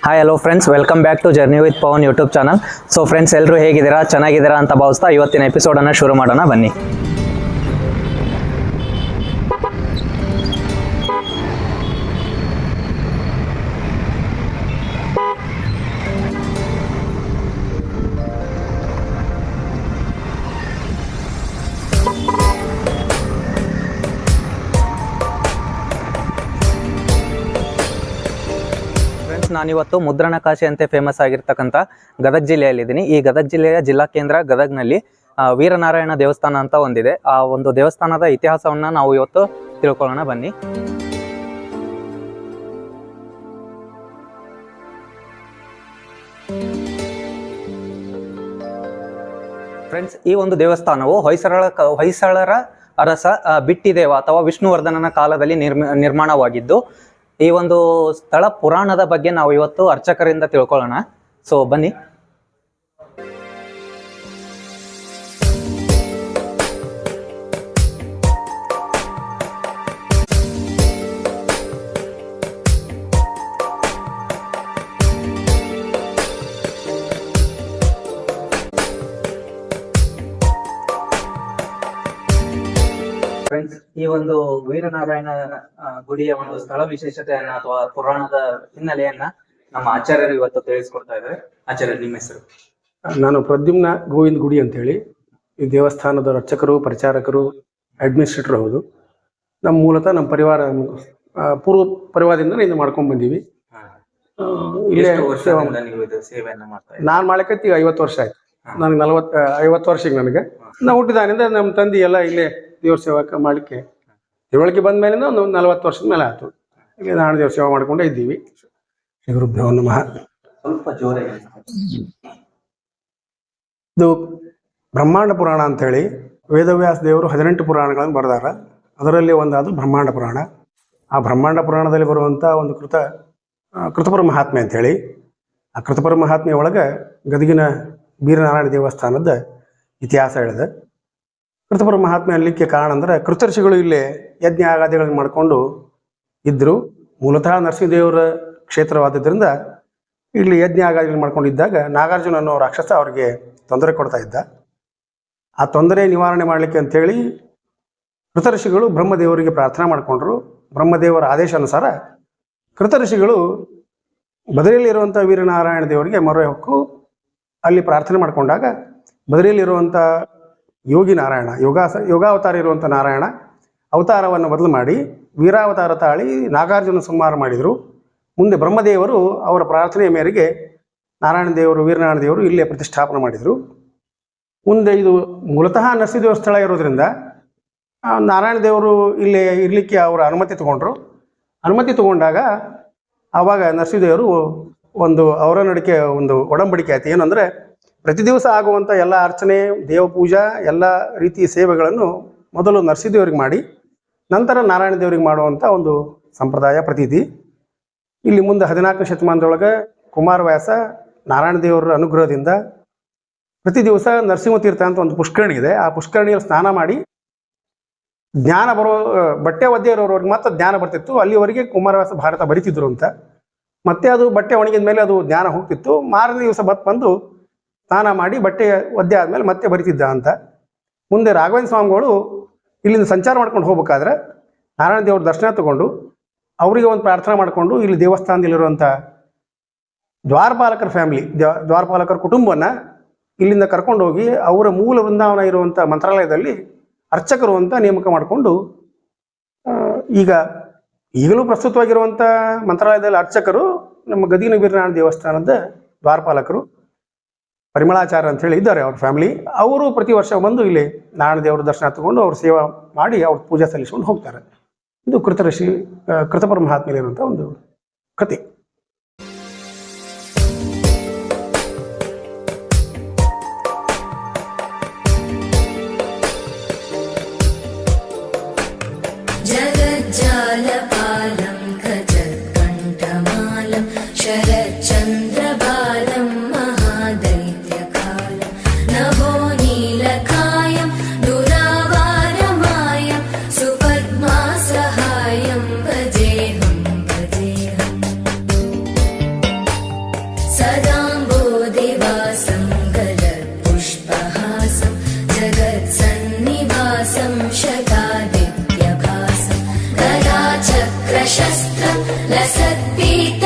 Hi hello friends, welcome back to journey with Pavan YouTube channel. So friends, ಎಲ್ಲರೂ ಹೇಗಿದ್ದೀರಾ? ಚೆನ್ನಾಗಿದ್ದೀರಾ ಅಂತ ಭಾವಿಸ್ತಾ ಇವತ್ತಿನ ಎಪಿಸೋಡನ್ನು ಶುರು ಮಾಡೋಣ ಬನ್ನಿ. ನಾನಿವತ್ತು ಮುದ್ರಣಕಾಶಿ ಅಂತ ಫೇಮಸ್ ಆಗಿರ್ತಕ್ಕಂಥ ಗದಗ ಜಿಲ್ಲೆಯಲ್ಲಿದ್ದೀನಿ. ಈ ಗದಗ ಜಿಲ್ಲೆಯ ಜಿಲ್ಲಾ ಕೇಂದ್ರ ಗದಗ್ನಲ್ಲಿ ವೀರನಾರಾಯಣ ದೇವಸ್ಥಾನ ಅಂತ ಒಂದಿದೆ. ಆ ಒಂದು ದೇವಸ್ಥಾನದ ಇತಿಹಾಸವನ್ನ ನಾವು ಇವತ್ತು ತಿಳ್ಕೊಳ್ಳೋಣ ಬನ್ನಿ. ಫ್ರೆಂಡ್ಸ್, ಈ ಒಂದು ದೇವಸ್ಥಾನವು ಹೊಯ್ಸಳರ ಅರಸ ಬಿಟ್ಟಿದೇವ ಅಥವಾ ವಿಷ್ಣುವರ್ಧನನ ಕಾಲದಲ್ಲಿ ನಿರ್ಮಾಣವಾಗಿದ್ದು, ಈ ಒಂದು ಸ್ಥಳ ಪುರಾಣದ ಬಗ್ಗೆ ನಾವು ಇವತ್ತು ಅರ್ಚಕರಿಂದ ತಿಳ್ಕೊಳ್ಳೋಣ. ಸೊ ಬನ್ನಿ. ಫ್ರೆಂಡ್ಸ್, ಈ ಒಂದು ವೀರನಾರಾಯಣ ಗುಡಿಯ ಒಂದು ಸ್ಥಳ ವಿಶೇಷತೆಯನ್ನ ಅಥವಾ ಪುರಾಣದ ಹಿನ್ನೆಲೆಯನ್ನ ನಮ್ಮ ಆಚಾರ್ಯರು ಇವತ್ತು ತಿಳಿಸ್ಕೊಡ್ತಾ ಇದ್ದಾರೆ. ಆಚಾರ್ಯ, ನಿಮ್ಮ ಹೆಸರು? ನಾನು ಪ್ರದ್ಯುಮ್ನ ಗೋವಿಂದ ಗುಡಿ ಅಂತ ಹೇಳಿ ಈ ದೇವಸ್ಥಾನದ ಅರ್ಚಕರು, ಪರಿಚಾರಕರು, ಅಡ್ಮಿನಿಸ್ಟ್ರೇಟರ್ ಹೌದು. ನಮ್ಮ ಮೂಲತಃ ನಮ್ಮ ಪರಿವಾರ ಪೂರ್ವ ಪರಿವಾರದಿಂದ ಇದು ಮಾಡ್ಕೊಂಡ್ ಬಂದೀವಿ. ನಾನು ಮಾಡಕತ್ತಿ 50 ವರ್ಷ ಆಯ್ತು. ನನಗೆ 50 ವರ್ಷಕ್ಕೆ ನನಗೆ ನಾವು ಹುಟ್ಟಿದಾನಿಂದ ನಮ್ಮ ತಂದೆ ಎಲ್ಲ ಇಲ್ಲೇ ದೇವ್ರ ಸೇವಕ ಮಾಡಲಿಕ್ಕೆ ತಿಳುವಳಿಕೆ ಬಂದ ಮೇಲಿಂದ ಒಂದು 40 ವರ್ಷದ ಮೇಲೆ ಆಯ್ತು. ಇಲ್ಲಿ ನಾನು ದೇವ್ರ ಸೇವೆ ಮಾಡ್ಕೊಂಡೇ ಇದ್ದೀವಿ. ಶ್ರೀ ಗುರುಭ್ಯೋ ನಮಃ. ಸ್ವಲ್ಪ ಜೋರಾಗಿ. ಇದು ಬ್ರಹ್ಮಾಂಡ ಪುರಾಣ ಅಂತೇಳಿ ವೇದವ್ಯಾಸ ದೇವರು 18 ಪುರಾಣಗಳನ್ನು ಬರೆದಾರ. ಅದರಲ್ಲಿ ಒಂದಾದ ಬ್ರಹ್ಮಾಂಡ ಪುರಾಣ. ಆ ಬ್ರಹ್ಮಾಂಡ ಪುರಾಣದಲ್ಲಿ ಬರುವಂಥ ಒಂದು ಕೃತಪರ ಮಹಾತ್ಮೆ ಅಂಥೇಳಿ, ಆ ಕೃತಪರ ಮಹಾತ್ಮೆ ಒಳಗೆ ಗದಗಿನ ವೀರನಾರಾಯಣ ದೇವಸ್ಥಾನದ ಇತಿಹಾಸ ಹೇಳಿದೆ. ಕೃತಪರ ಮಹಾತ್ಮೆ ಅನ್ಲಿಕ್ಕೆ ಕಾರಣ ಅಂದ್ರೆ ಕೃತರ್ಷಿಗಳು ಇಲ್ಲೇ ಯಜ್ಞ ಆಗಾದಿಗಳನ್ನು ಮಾಡಿಕೊಂಡು ಇದ್ದರು. ಮೂಲತಃ ನರಸಿಂಹದೇವರ ಕ್ಷೇತ್ರವಾದ್ದರಿಂದ ಇಲ್ಲಿ ಯಜ್ಞ ಆಗಾದಿಗಳು ಮಾಡ್ಕೊಂಡಿದ್ದಾಗ ನಾಗಾರ್ಜುನ ಅನ್ನೋ ರಾಕ್ಷಸ ಅವರಿಗೆ ತೊಂದರೆ ಕೊಡ್ತಾ ಇದ್ದ. ಆ ತೊಂದರೆ ನಿವಾರಣೆ ಮಾಡಲಿಕ್ಕೆ ಅಂಥೇಳಿ ಕೃತರ್ಷಿಗಳು ಬ್ರಹ್ಮದೇವರಿಗೆ ಪ್ರಾರ್ಥನಾ ಮಾಡಿಕೊಂಡ್ರು. ಬ್ರಹ್ಮದೇವರ ಆದೇಶ ಅನುಸಾರ ಕೃತರ್ಷಿಗಳು ಬದರಿಯಲ್ಲಿರುವಂಥ ವೀರನಾರಾಯಣ ದೇವರಿಗೆ ಮೊರೆ ಹೊಕ್ಕು ಅಲ್ಲಿ ಪ್ರಾರ್ಥನೆ ಮಾಡಿಕೊಂಡಾಗ ಬದರಿಯಲ್ಲಿರುವಂಥ ಯೋಗಿ ನಾರಾಯಣ, ಯೋಗಾವತಾರ ಇರುವಂಥ ನಾರಾಯಣ ಅವತಾರವನ್ನು ಬದಲು ಮಾಡಿ ವೀರಾವತಾರ ತಾಳಿ ನಾಗಾರ್ಜುನ ಸಂಹಾರ ಮಾಡಿದರು. ಮುಂದೆ ಬ್ರಹ್ಮದೇವರು ಅವರ ಪ್ರಾರ್ಥನೆಯ ಮೇರೆಗೆ ನಾರಾಯಣ ದೇವರು, ವೀರನಾರಾಯಣ ದೇವರು ಇಲ್ಲೇ ಪ್ರತಿಷ್ಠಾಪನೆ ಮಾಡಿದರು. ಮುಂದೆ ಇದು ಮೂಲತಃ ನರಸಿಂಹದೇವರ ಸ್ಥಳ ಇರೋದ್ರಿಂದ ನಾರಾಯಣ ದೇವರು ಇಲ್ಲೇ ಇರಲಿಕ್ಕೆ ಅವರ ಅನುಮತಿ ತಗೊಂಡ್ರು. ಅನುಮತಿ ತಗೊಂಡಾಗ ಆವಾಗ ನರಸಿಂಹದೇವರು ಅವರ ನಡಿಕೆ ಒಂದು ಒಡಂಬಡಿಕೆ ಆಯ್ತು. ಏನಂದರೆ ಪ್ರತಿ ದಿವಸ ಆಗುವಂಥ ಎಲ್ಲ ಅರ್ಚನೆ, ದೇವಪೂಜಾ, ಎಲ್ಲ ರೀತಿಯ ಸೇವೆಗಳನ್ನು ಮೊದಲು ನರಸಿಂಹದೇವರಿಗೆ ಮಾಡಿ ನಂತರ ನಾರಾಯಣ ದೇವರಿಗೆ ಮಾಡುವಂಥ ಒಂದು ಸಂಪ್ರದಾಯ ಪ್ರತೀತಿ. ಇಲ್ಲಿ ಮುಂದೆ 14ನೇ ಶತಮಾನದೊಳಗೆ ಕುಮಾರವ್ಯಾಸ ನಾರಾಯಣ ದೇವರ ಅನುಗ್ರಹದಿಂದ ಪ್ರತಿ ದಿವಸ ನರಸಿಂಹತೀರ್ಥ ಅಂತ ಒಂದು ಪುಷ್ಕರಣಿ ಇದೆ. ಆ ಪುಷ್ಕರಣಿಯಲ್ಲಿ ಸ್ನಾನ ಮಾಡಿ ಜ್ಞಾನ ಬಟ್ಟೆ ಒದ್ದೆ ಇರೋರವ್ರಿಗೆ ಮಾತ್ರ ಜ್ಞಾನ ಬರ್ತಿತ್ತು. ಅಲ್ಲಿವರೆಗೆ ಕುಮಾರವ್ಯಾಸ ಭಾರತ ಬರಿತಿದ್ರು ಅಂತ. ಮತ್ತೆ ಅದು ಬಟ್ಟೆ ಒಣಗಿದ ಮೇಲೆ ಅದು ಜ್ಞಾನ ಹೋಗ್ತಿತ್ತು. ಮಾರನೇ ದಿವಸ ಬಂದು ಸ್ನಾನ ಮಾಡಿ ಬಟ್ಟೆ ಒದ್ದೆ ಆದಮೇಲೆ ಮತ್ತೆ ಬರಿತಿದ್ದ ಅಂತ. ಮುಂದೆ ರಾಘವೇಂದ್ರ ಸ್ವಾಮಿಗಳು ಇಲ್ಲಿಂದ ಸಂಚಾರ ಮಾಡ್ಕೊಂಡು ಹೋಗ್ಬೇಕಾದ್ರೆ ನಾರಾಯಣ ದೇವ್ರ ದರ್ಶನ ತಗೊಂಡು ಅವರಿಗೆ ಒಂದು ಪ್ರಾರ್ಥನೆ ಮಾಡಿಕೊಂಡು ಇಲ್ಲಿ ದೇವಸ್ಥಾನದಲ್ಲಿರುವಂಥ ದ್ವಾರಪಾಲಕರ ಫ್ಯಾಮಿಲಿ, ದ್ವಾರಪಾಲಕರ ಕುಟುಂಬವನ್ನು ಇಲ್ಲಿಂದ ಕರ್ಕೊಂಡು ಹೋಗಿ ಅವರ ಮೂಲ ವೃಂದಾವನ ಇರುವಂಥ ಮಂತ್ರಾಲಯದಲ್ಲಿ ಅರ್ಚಕರು ಅಂತ ನೇಮಕ ಮಾಡಿಕೊಂಡು ಈಗಲೂ ಪ್ರಸ್ತುತವಾಗಿರುವಂಥ ಮಂತ್ರಾಲಯದಲ್ಲಿ ಅರ್ಚಕರು ನಮ್ಮ ಗದಗಿನ ವೀರನಾರಾಯಣ ದೇವಸ್ಥಾನದ ದ್ವಾರಪಾಲಕರು ಪರಿಮಳಾಚಾರ್ಯ ಅಂತ ಹೇಳಿ ಇದ್ದಾರೆ. ಅವ್ರ ಫ್ಯಾಮಿಲಿ ಅವರು ಪ್ರತಿ ವರ್ಷ ಬಂದು ಇಲ್ಲಿ ನಾರಾಯಣ ದೇವರ ದರ್ಶನ ತಗೊಂಡು ಅವ್ರ ಸೇವೆ ಮಾಡಿ ಅವ್ರ ಪೂಜೆ ಸಲ್ಲಿಸ್ಕೊಂಡು ಹೋಗ್ತಾರೆ. ಇದು ಕೃತಪರ ಮಹಾತ್ಮೆಯಲ್ಲಿರುವಂಥ ಒಂದು ಕತೆ. जगज्जालपालं खजत्कण्ठमालं शरच्चन्द्रबालं महादैत्यकालं नभो नीलकायं दुरावारमायं सुपद्मासहायं प्रशस्त्रं लसत्पीत